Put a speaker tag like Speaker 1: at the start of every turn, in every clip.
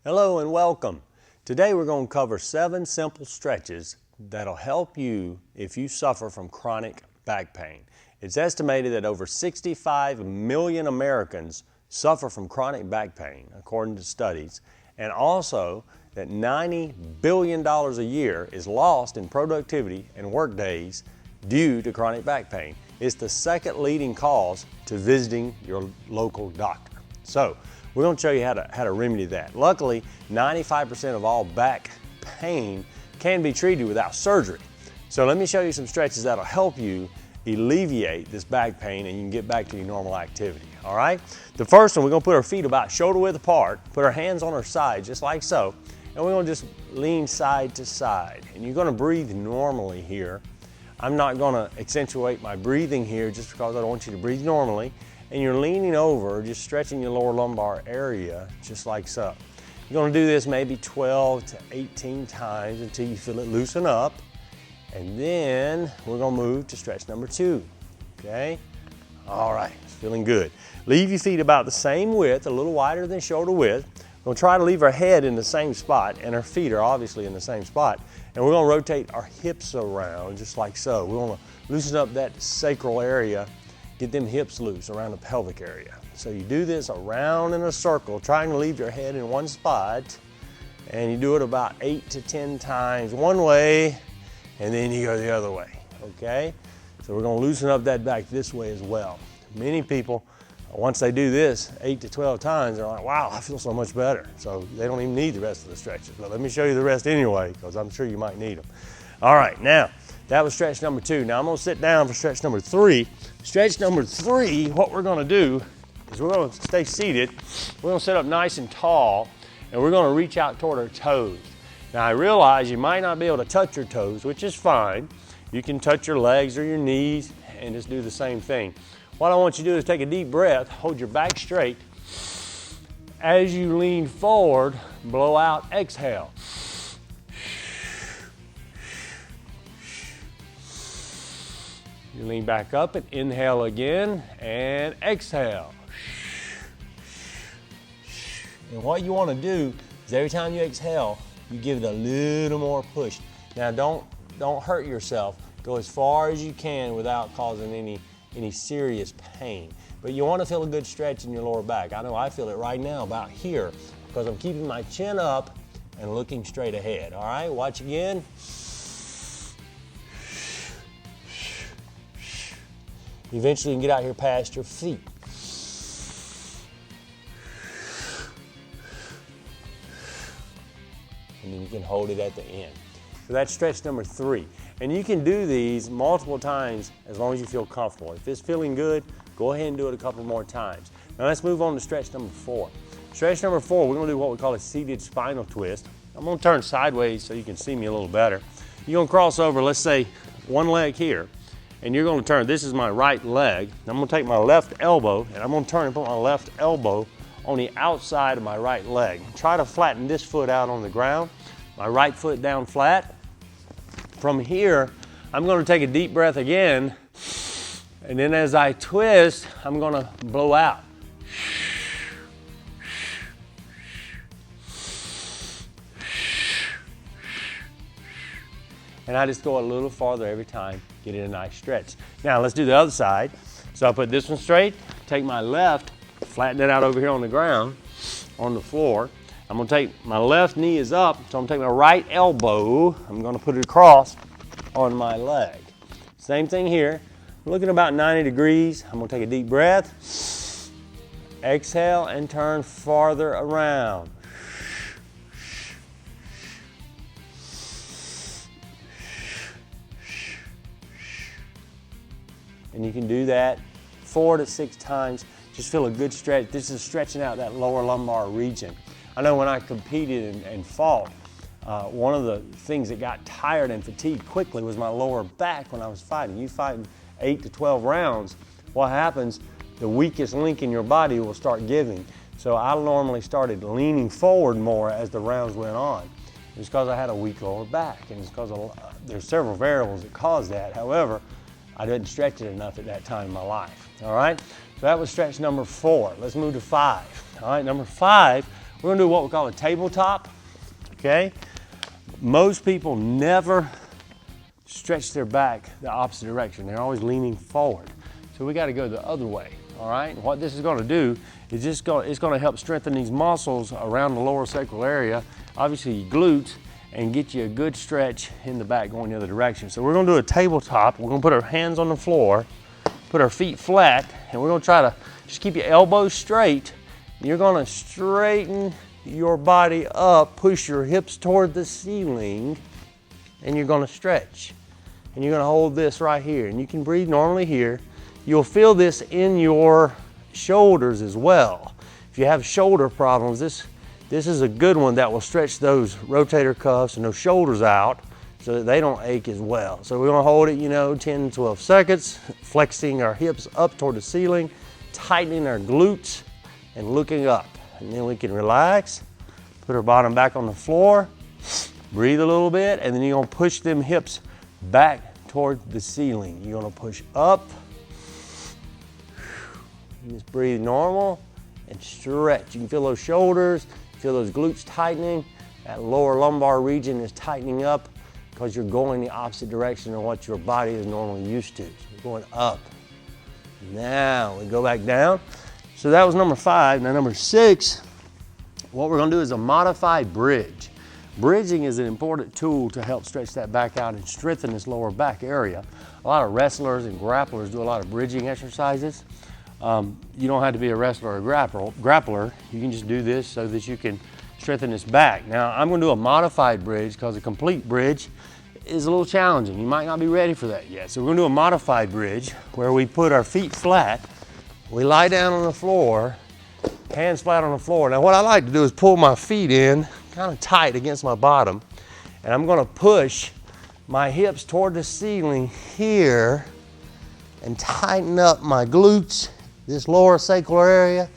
Speaker 1: Hello and welcome. Today we're going to cover 7 simple stretches that'll help you if you suffer from chronic back pain. It's estimated that over 65 million Americans suffer from chronic back pain, according to studies, and also that $90 billion a year is lost in productivity and work days due to chronic back pain. It's the second leading cause to visiting your local doctor. So we're going to show you how to remedy that. Luckily, 95% of all back pain can be treated without surgery. So let me show you some stretches that'll help you alleviate this back pain and you can get back to your normal activity. All right? The first one, we're going to put our feet about shoulder width apart, put our hands on our side just like so, and we're going to just lean side to side. And you're going to breathe normally here. I'm not going to accentuate my breathing here just because I don't want you to breathe normally. And you're leaning over, just stretching your lower lumbar area, just like so. You're going to do this maybe 12 to 18 times until you feel it loosen up. And then we're going to move to stretch number 2, okay? All right, it's feeling good. Leave your feet about the same width, a little wider than shoulder width. We're going to try to leave our head in the same spot, and our feet are obviously in the same spot. And we're going to rotate our hips around, just like so. We want to loosen up that sacral area. Get them hips loose around the pelvic area. So you do this around in a circle, trying to leave your head in one spot, and you do it about 8 to 10 times one way, and then you go the other way, okay? So we're gonna loosen up that back this way as well. Many people, once they do this 8 to 12 times, they're like, wow, I feel so much better. So they don't even need the rest of the stretches. But let me show you the rest anyway, because I'm sure you might need them. All right, now, that was stretch number 2. Now I'm gonna sit down for stretch number 3. Stretch number 3, what we're gonna do is we're gonna stay seated. We're gonna sit up nice and tall, and we're gonna reach out toward our toes. Now I realize you might not be able to touch your toes, which is fine. You can touch your legs or your knees and just do the same thing. What I want you to do is take a deep breath, hold your back straight. As you lean forward, blow out, exhale. You lean back up and inhale again and exhale. And what you want to do is every time you exhale, you give it a little more push. Now don't hurt yourself. Go as far as you can without causing any serious pain. But you want to feel a good stretch in your lower back. I know I feel it right now about here because I'm keeping my chin up and looking straight ahead. All right, watch again. Eventually you can get out here past your feet. And then you can hold it at the end. So that's stretch number 3. And you can do these multiple times as long as you feel comfortable. If it's feeling good, go ahead and do it a couple more times. Now let's move on to stretch number 4. Stretch number 4, we're gonna do what we call a seated spinal twist. I'm gonna turn sideways so you can see me a little better. You're gonna cross over, let's say, one leg here. And you're going to turn, this is my right leg. I'm going to take my left elbow and I'm going to turn and put my left elbow on the outside of my right leg. Try to flatten this foot out on the ground, my right foot down flat. From here, I'm going to take a deep breath again, and then as I twist, I'm going to blow out. And I just go a little farther every time, get it a nice stretch. Now let's do the other side. So I put this one straight, take my left, flatten it out over here on the ground, on the floor. I'm gonna take, my left knee is up, so I'm gonna take my right elbow, I'm gonna put it across on my leg. Same thing here, I'm looking about 90 degrees. I'm gonna take a deep breath, exhale and turn farther around. And you can do that 4 to 6 times. Just feel a good stretch. This is stretching out that lower lumbar region. I know when I competed and fought, one of the things that got tired and fatigued quickly was my lower back when I was fighting. You fighting 8 to 12 rounds, what happens, the weakest link in your body will start giving. So I normally started leaning forward more as the rounds went on. It's because I had a weak lower back, and it's because there's several variables that cause that. However, I didn't stretch it enough at that time in my life, all right? So that was stretch number 4. Let's move to 5, all right? Number 5, We're gonna do what we call a tabletop, okay? Most people never stretch their back the opposite direction. They're always leaning forward. So we gotta go the other way, all right? And what this is gonna do is it's gonna help strengthen these muscles around the lower sacral area, obviously your glutes, and get you a good stretch in the back going the other direction. So we're gonna do a tabletop. We're gonna put our hands on the floor, put our feet flat, and we're gonna try to just keep your elbows straight. You're gonna straighten your body up, push your hips toward the ceiling, and you're gonna stretch. And you're gonna hold this right here. And you can breathe normally here. You'll feel this in your shoulders as well. If you have shoulder problems, this is a good one that will stretch those rotator cuffs and those shoulders out so that they don't ache as well. So we're gonna hold it, 10 to 12 seconds, flexing our hips up toward the ceiling, tightening our glutes, and looking up. And then we can relax, put our bottom back on the floor, breathe a little bit, and then you're gonna push them hips back toward the ceiling. You're gonna push up, just breathe normal, and stretch. You can feel those shoulders, feel those glutes tightening. That lower lumbar region is tightening up because you're going the opposite direction of what your body is normally used to. So you're going up. Now we go back down. So that was number 5. Now number 6, what we're gonna do is a modified bridge. Bridging is an important tool to help stretch that back out and strengthen this lower back area. A lot of wrestlers and grapplers do a lot of bridging exercises. You don't have to be a wrestler or a grappler. You can just do this so that you can strengthen this back. Now I'm gonna do a modified bridge because a complete bridge is a little challenging. You might not be ready for that yet. So we're gonna do a modified bridge where we put our feet flat. We lie down on the floor, hands flat on the floor. Now what I like to do is pull my feet in kind of tight against my bottom, and I'm gonna push my hips toward the ceiling here and tighten up my glutes, this lower sacral area,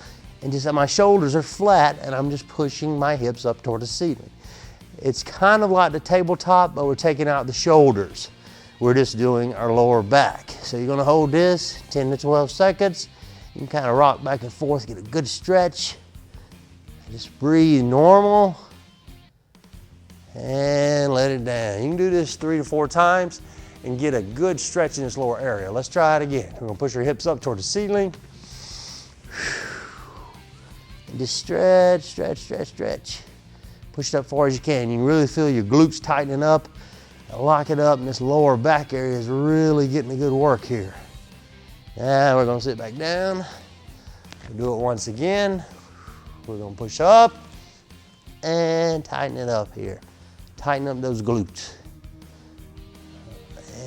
Speaker 1: and just my shoulders are flat, and I'm just pushing my hips up toward the ceiling. It's kind of like the tabletop, but we're taking out the shoulders. We're just doing our lower back. So you're gonna hold this 10 to 12 seconds. You can kind of rock back and forth, get a good stretch. Just breathe normal and let it down. You can do this 3 to 4 times and get a good stretch in this lower area. Let's try it again. We're gonna push our hips up toward the ceiling. And just stretch, stretch, stretch, stretch. Push it up far as you can. You can really feel your glutes tightening up. Lock it up, and this lower back area is really getting a good work here. Now we're gonna sit back down. We'll do it once again. We're gonna push up and tighten it up here. Tighten up those glutes.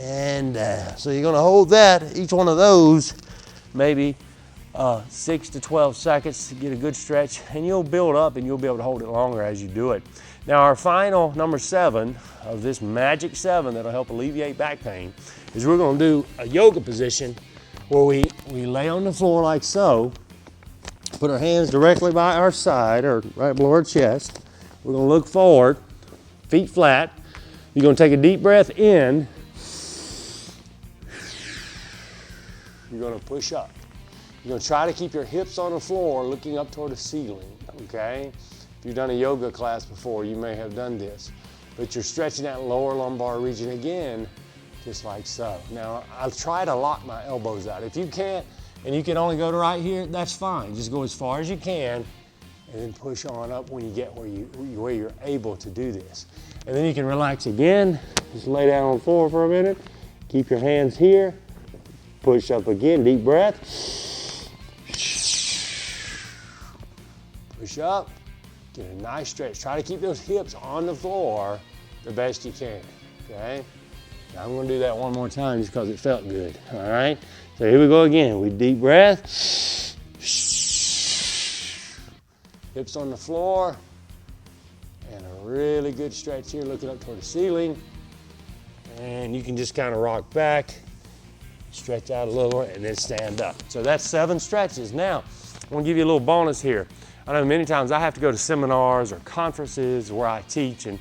Speaker 1: And down. So you're gonna hold that, each one of those, maybe 6 to 12 seconds to get a good stretch, and you'll build up and you'll be able to hold it longer as you do it. Now our final, number 7, of this magic 7 that'll help alleviate back pain is we're gonna do a yoga position where we lay on the floor like so, put our hands directly by our side or right below our chest. We're gonna look forward, feet flat. You're gonna take a deep breath in. You're gonna push up. You're gonna try to keep your hips on the floor looking up toward the ceiling, okay? If you've done a yoga class before, you may have done this. But you're stretching that lower lumbar region again, just like so. Now, I'll try to lock my elbows out. If you can't, and you can only go to right here, that's fine. Just go as far as you can, and then push on up when you get where you're able to do this. And then you can relax again. Just lay down on the floor for a minute. Keep your hands here. Push up again, deep breath. Push up, get a nice stretch. Try to keep those hips on the floor the best you can, okay? Now I'm gonna do that one more time just because it felt good, all right? So here we go again. We deep breath. Hips on the floor. And a really good stretch here, looking up toward the ceiling. And you can just kind of rock back, stretch out a little, and then stand up. So that's 7 stretches. Now, I'm gonna give you a little bonus here. I know many times I have to go to seminars or conferences where I teach, and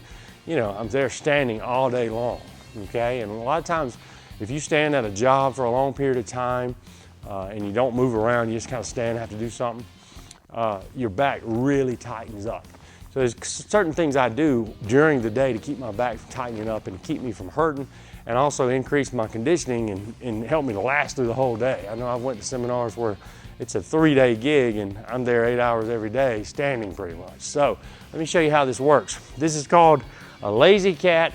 Speaker 1: I'm there standing all day long, okay? And a lot of times, if you stand at a job for a long period of time and you don't move around, you just kind of stand and have to do something, your back really tightens up. So there's certain things I do during the day to keep my back from tightening up and keep me from hurting, and also increase my conditioning and help me to last through the whole day. I know I've went to seminars where it's a 3-day gig and I'm there 8 hours every day standing pretty much. So let me show you how this works. This is called a mad cat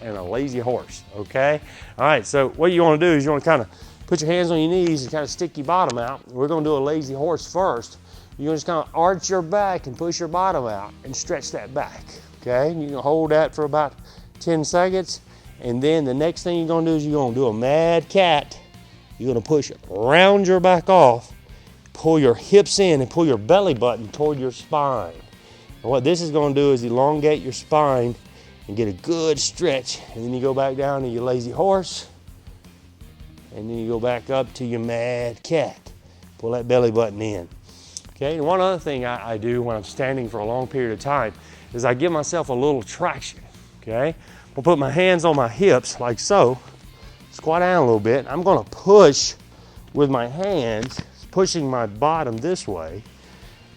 Speaker 1: and a lazy horse, okay? All right, so what you wanna do is you wanna kind of put your hands on your knees and kind of stick your bottom out. We're gonna do a lazy horse first. You're gonna just kind of arch your back and push your bottom out and stretch that back, okay? And you can hold that for about 10 seconds. And then the next thing you're gonna do is you're gonna do a mad cat. You're gonna push round your back off, pull your hips in and pull your belly button toward your spine. And what this is gonna do is elongate your spine and get a good stretch. And then you go back down to your lazy horse. And then you go back up to your mad cat. Pull that belly button in. Okay, and one other thing I do when I'm standing for a long period of time is I give myself a little traction, okay? I'll put my hands on my hips like so, squat down a little bit. I'm gonna push with my hands, pushing my bottom this way,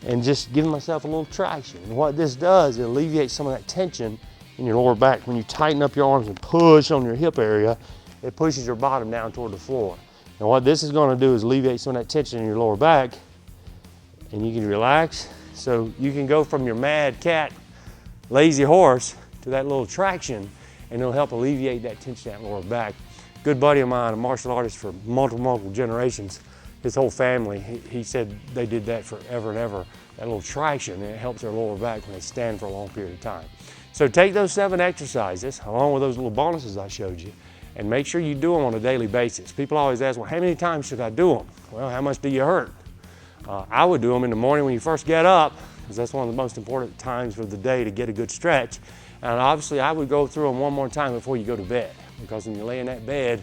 Speaker 1: and just giving myself a little traction. And what this does, it alleviates some of that tension in your lower back. When you tighten up your arms and push on your hip area, it pushes your bottom down toward the floor. And what this is gonna do is alleviate some of that tension in your lower back, and you can relax. So you can go from your mad cat, lazy horse, to that little traction, and it'll help alleviate that tension in that lower back. Good buddy of mine, a martial artist for multiple generations, his whole family, he said they did that forever and ever, that little traction, and it helps their lower back when they stand for a long period of time. So take those 7 exercises, along with those little bonuses I showed you, and make sure you do them on a daily basis. People always ask, well, how many times should I do them? Well, how much do you hurt? I would do them in the morning when you first get up, because that's one of the most important times of the day to get a good stretch. And obviously I would go through them one more time before you go to bed, because when you lay in that bed,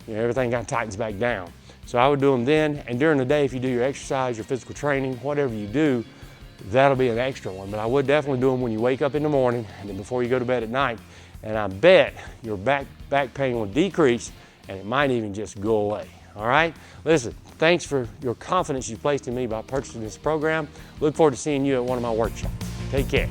Speaker 1: everything kind of tightens back down. So I would do them then, and during the day, if you do your exercise, your physical training, whatever you do, that'll be an extra one. But I would definitely do them when you wake up in the morning and then before you go to bed at night. And I bet your back pain will decrease, and it might even just go away. All right? Listen, thanks for your confidence you placed in me by purchasing this program. Look forward to seeing you at one of my workshops. Take care.